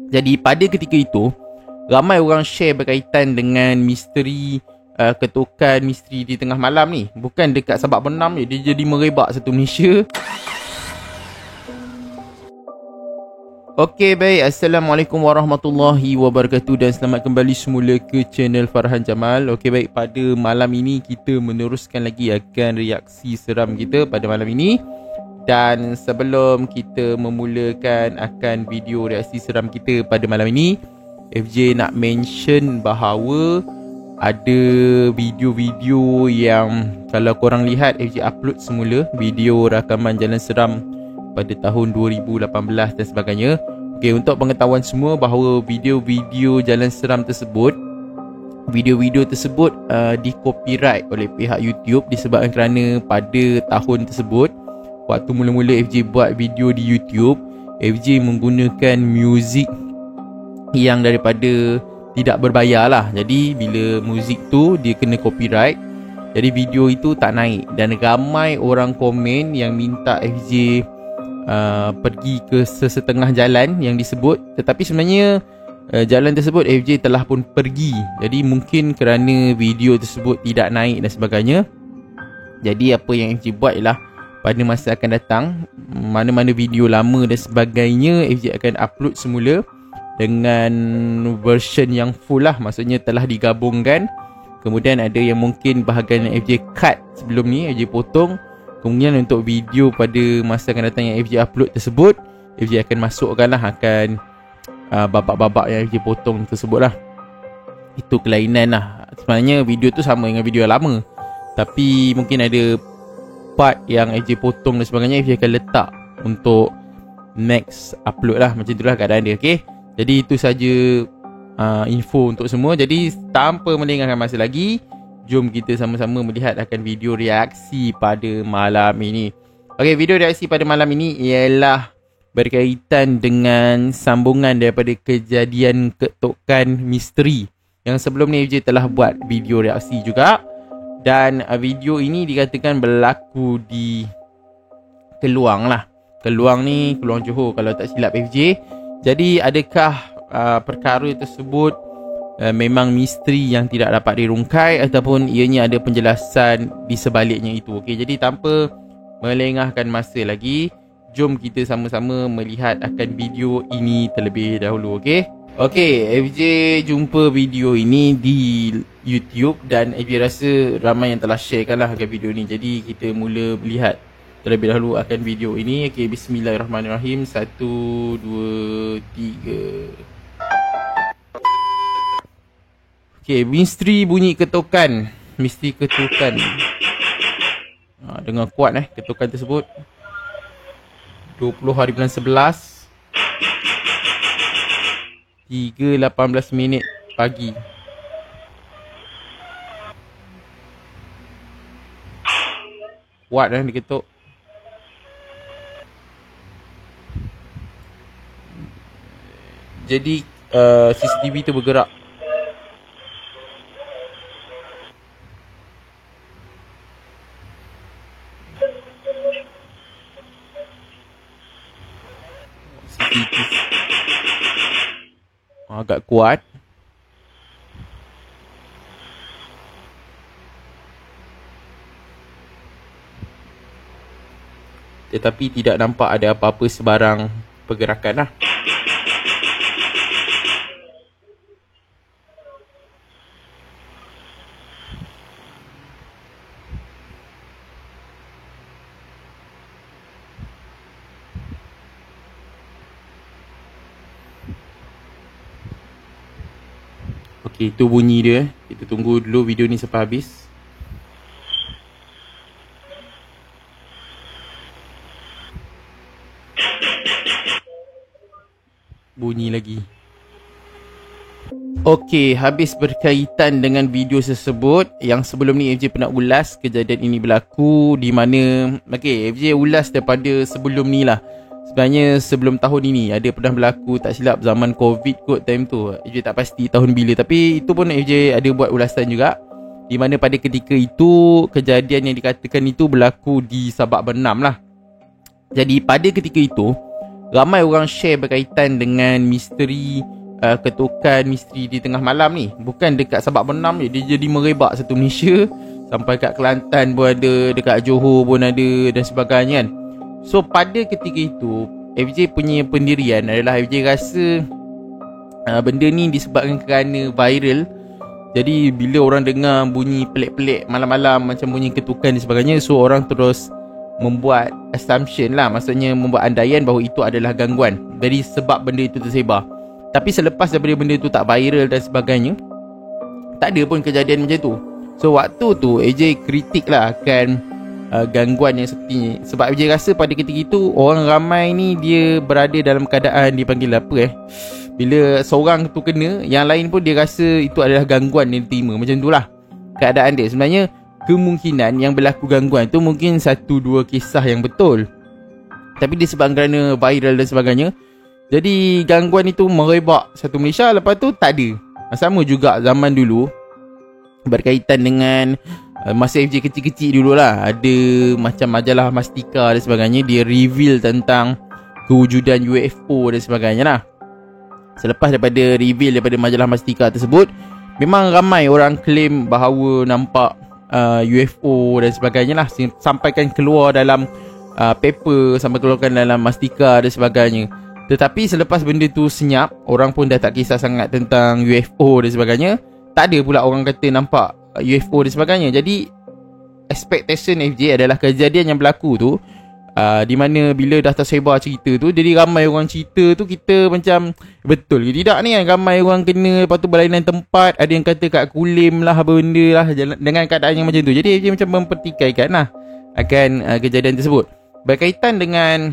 Jadi pada ketika itu, ramai orang share berkaitan dengan misteri ketukan misteri di tengah malam ni. Bukan dekat Sabak Benam je, dia jadi merebak satu Malaysia. Okey, baik. Assalamualaikum warahmatullahi wabarakatuh dan selamat kembali semula ke channel Farhan Jamal. Okey, baik. Pada malam ini kita meneruskan lagi akan reaksi seram kita pada malam ini. Dan sebelum kita memulakan akan video reaksi seram kita pada malam ini, FJ nak mention bahawa ada video-video yang kalau korang lihat FJ upload semula video rakaman jalan seram pada tahun 2018 dan sebagainya. Okey, untuk pengetahuan semua bahawa video-video jalan seram tersebut, video-video tersebut di copyright oleh pihak YouTube disebabkan kerana pada tahun tersebut, waktu mula-mula FJ buat video di YouTube, FJ menggunakan muzik yang daripada tidak berbayar lah. Jadi bila muzik tu dia kena copyright, jadi video itu tak naik. Dan ramai orang komen yang minta FJ pergi ke sesetengah jalan yang disebut, tetapi sebenarnya jalan tersebut FJ telah pun pergi. Jadi mungkin kerana video tersebut tidak naik dan sebagainya, jadi apa yang FJ buat ialah pada masa akan datang, mana-mana video lama dan sebagainya FJ akan upload semula dengan version yang full lah. Maksudnya telah digabungkan. Kemudian ada yang mungkin bahagian yang FJ cut sebelum ni, FJ potong. Kemudian untuk video pada masa akan datang yang FJ upload tersebut, FJ akan masukkan lah, akan babak-babak yang FJ potong tersebut lah. Itu kelainan lah. Sebenarnya video tu sama dengan video lama, tapi mungkin ada part yang FJ potong dan sebagainya, FJ akan letak untuk next upload lah. Macam itulah keadaan dia. Okay, jadi itu saja info untuk semua. Jadi tanpa melengahkan masa lagi, jom kita sama-sama melihat akan video reaksi pada malam ini. Okay, video reaksi pada malam ini ialah berkaitan dengan sambungan daripada kejadian ketukan misteri yang sebelum ni FJ telah buat video reaksi juga. Dan video ini dikatakan berlaku di Keluang lah. Keluang ni, Keluang Johor kalau tak silap FJ. Jadi adakah perkara tersebut memang misteri yang tidak dapat dirungkai ataupun ianya ada penjelasan di sebaliknya itu. Okey, jadi tanpa melengahkan masa lagi, jom kita sama-sama melihat akan video ini terlebih dahulu. Okey. Okey, FJ jumpa video ini di YouTube dan FJ rasa ramai yang telah sharekan lah akan video ni. Jadi kita mula melihat terlebih dahulu akan video ini. Okey, bismillahirrahmanirrahim. 1, 2, 3. Okey, misteri bunyi ketukan. Misteri ketukan. Dengar kuat ketukan tersebut. 20 hari bulan 11, 3:18 minit pagi. Kuat dia ketuk. Jadi CCTV tu bergerak. Agak kuat. Tetapi tidak nampak ada apa-apa sebarang pergerakan lah. Okey, itu bunyi dia. Kita tunggu dulu video ni sampai habis. Bunyi lagi. Okey, habis berkaitan dengan video tersebut. Yang sebelum ni FJ pernah ulas kejadian ini berlaku di mana. Okey, FJ ulas daripada sebelum ni lah. Sebenarnya sebelum tahun ini ada pernah berlaku, tak silap zaman Covid kot time tu. FJ tak pasti tahun bila, tapi itu pun FJ ada buat ulasan juga. Di mana pada ketika itu kejadian yang dikatakan itu berlaku di Sabak Benam lah. Jadi pada ketika itu ramai orang share berkaitan dengan misteri ketukan misteri di tengah malam ni. Bukan dekat Sabak Benam ni, dia jadi merebak satu Malaysia, sampai kat Kelantan pun ada, dekat Johor pun ada dan sebagainya kan. So pada ketika itu FJ punya pendirian adalah FJ rasa benda ni disebabkan kerana viral. Jadi bila orang dengar bunyi pelik-pelik malam-malam, macam bunyi ketukan dan sebagainya, so orang terus membuat assumption lah, maksudnya membuat andaian bahawa itu adalah gangguan. Jadi sebab benda itu tersebar. Tapi selepas daripada benda itu tak viral dan sebagainya, tak ada pun kejadian macam tu. So waktu tu AJ kritik lah akan gangguan yang seperti ni. Sebab AJ rasa pada ketika itu orang ramai ni dia berada dalam keadaan dipanggil apa bila seorang tu kena, yang lain pun dia rasa itu adalah gangguan yang diterima. Macam tu lah keadaan dia. Sebenarnya kemungkinan yang berlaku gangguan tu mungkin 1-2 kisah yang betul, tapi disebabkan kerana viral dan sebagainya, jadi gangguan itu merebak satu Malaysia. Lepas tu tak ada. Sama juga zaman dulu berkaitan dengan masa FJ kecil-kecil dululah, ada macam majalah Mastika dan sebagainya, dia reveal tentang kewujudan UFO dan sebagainya lah. Selepas daripada reveal daripada majalah Mastika tersebut, memang ramai orang claim bahawa nampak UFO dan sebagainya lah, sampaikan keluar dalam paper, sampai keluarkan dalam Mastika dan sebagainya. Tetapi selepas benda tu senyap, orang pun dah tak kisah sangat tentang UFO dan sebagainya. Tak ada pula orang kata nampak UFO dan sebagainya. Jadi expectation FJ adalah kejadian yang berlaku tu, di mana bila dah tersebar cerita tu, jadi ramai orang cerita tu, kita macam betul ke tidak ni kan. Ramai orang kena, lepas tu berlainan tempat, ada yang kata kat Kulim lah, apa benda lah, dengan keadaan yang macam tu. Jadi FJ macam mempertikaikan lah akan kejadian tersebut. Berkaitan dengan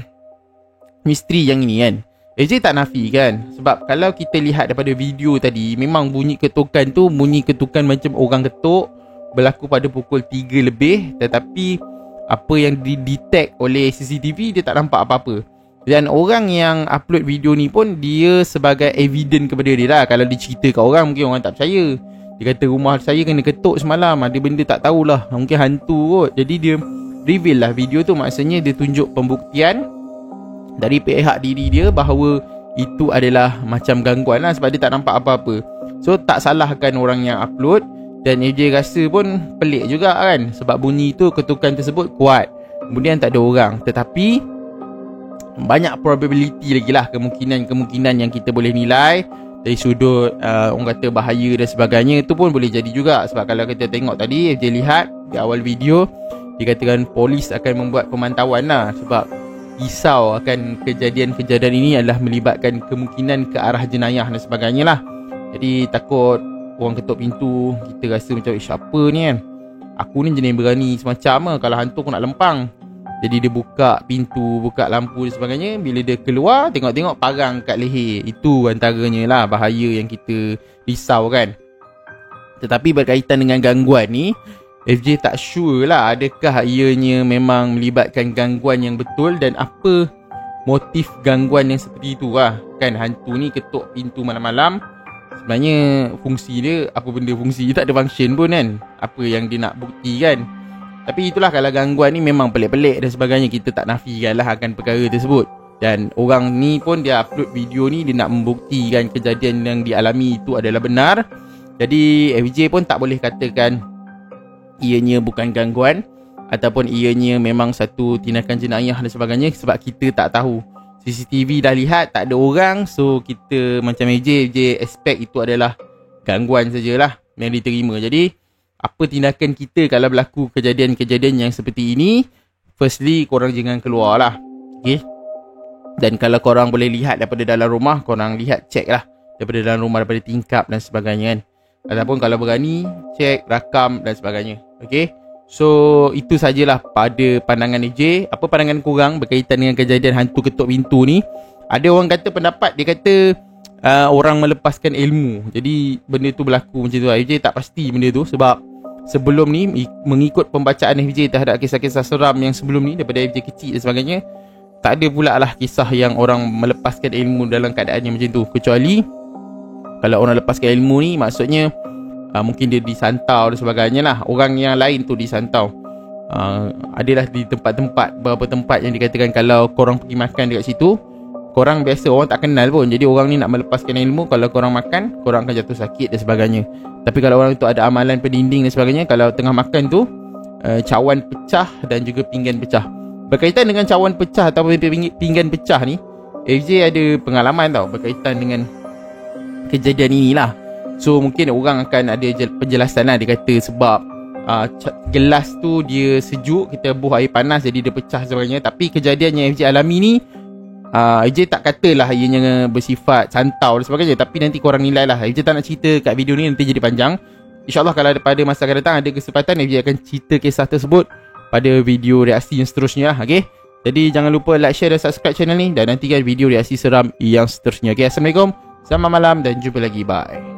misteri yang ini kan, AJ tak nafi kan. Sebab kalau kita lihat daripada video tadi, memang bunyi ketukan tu bunyi ketukan macam orang ketuk, berlaku pada pukul 3 lebih. Tetapi apa yang didetect oleh CCTV, dia tak nampak apa-apa. Dan orang yang upload video ni pun, dia sebagai evidence kepada dia lah. Kalau dia cerita kat orang, mungkin orang tak percaya. Dia kata rumah saya kena ketuk semalam, ada benda tak tahulah, mungkin hantu kot. Jadi dia reveal lah video tu. Maksudnya dia tunjuk pembuktian dari pihak diri dia bahawa itu adalah macam gangguan lah, sebab dia tak nampak apa-apa. So tak salahkan orang yang upload. Dan AJ rasa pun pelik juga kan, sebab bunyi tu, ketukan tersebut kuat, kemudian tak ada orang. Tetapi banyak probability lagi lah, kemungkinan yang kita boleh nilai dari sudut orang kata bahaya dan sebagainya. Itu pun boleh jadi juga. Sebab kalau kita tengok tadi, AJ lihat di awal video, dikatakan polis akan membuat pemantauan lah, sebab risau akan kejadian-kejadian ini adalah melibatkan kemungkinan ke arah jenayah dan sebagainya lah. Jadi takut orang ketuk pintu, kita rasa macam siapa ni kan, aku ni jenis berani semacam lah, kalau hantu aku nak lempang. Jadi dia buka pintu, buka lampu dan sebagainya. Bila dia keluar, tengok-tengok parang kat leher. Itu antaranya lah bahaya yang kita risau kan. Tetapi berkaitan dengan gangguan ni, FJ tak sure lah adakah ianya memang melibatkan gangguan yang betul, dan apa motif gangguan yang seperti itu lah kan. Hantu ni ketuk pintu malam-malam, sebenarnya fungsi dia, apa benda fungsi dia, tak ada function pun kan. Apa yang dia nak bukti kan. Tapi itulah, kalau gangguan ni memang pelik-pelik dan sebagainya, kita tak nafikan lah akan perkara tersebut. Dan orang ni pun dia upload video ni, dia nak membuktikan kejadian yang dialami itu adalah benar. Jadi FJ pun tak boleh katakan ianya bukan gangguan, ataupun ianya memang satu tindakan jenayah dan sebagainya, sebab kita tak tahu. CCTV dah lihat tak ada orang, so kita macam AJ expect itu adalah gangguan sajalah yang diterima. Jadi apa tindakan kita kalau berlaku kejadian-kejadian yang seperti ini? Firstly, korang jangan keluar lah, okay? Dan kalau korang boleh lihat daripada dalam rumah, korang lihat, check lah daripada dalam rumah, daripada tingkap dan sebagainya kan. Ataupun kalau berani, check, rakam dan sebagainya, okay? So itu sajalah pada pandangan AJ. Apa pandangan korang berkaitan dengan kejadian hantu ketuk pintu ni? Ada orang kata pendapat, dia kata orang melepaskan ilmu, jadi benda tu berlaku macam tu. AJ tak pasti benda tu, sebab sebelum ni, mengikut pembacaan AJ terhadap kisah-kisah seram yang sebelum ni, daripada AJ kecil dan sebagainya, tak ada pula lah kisah yang orang melepaskan ilmu dalam keadaan yang macam tu. Kecuali kalau orang lepaskan ilmu ni, maksudnya mungkin dia disantau dan sebagainya lah. Orang yang lain tu disantau. Adalah di tempat-tempat, beberapa tempat yang dikatakan kalau korang pergi makan dekat situ, korang biasa orang tak kenal pun. Jadi orang ni nak melepaskan ilmu, kalau korang makan, korang akan jatuh sakit dan sebagainya. Tapi kalau orang tu ada amalan pendinding dan sebagainya, kalau tengah makan tu cawan pecah dan juga pinggan pecah. Berkaitan dengan cawan pecah atau pinggan pecah ni, FJ ada pengalaman tau berkaitan dengan kejadian inilah. So mungkin orang akan ada penjelasan lah. Dia kata sebab gelas tu dia sejuk, kita buh air panas jadi dia pecah sebagainya. Tapi kejadian yang FJ alami ni, FJ tak katalah ianya bersifat santau dan sebagainya, tapi nanti korang nilai lah. FJ tak nak cerita kat video ni, nanti jadi panjang. InsyaAllah kalau pada masa akan datang ada kesempatan, FJ akan cerita kisah tersebut pada video reaksi yang seterusnya lah. Okay, jadi jangan lupa like, share dan subscribe channel ni, dan nantikan video reaksi seram yang seterusnya. Okay, Assalamualaikum, selamat malam dan jumpa lagi, bye.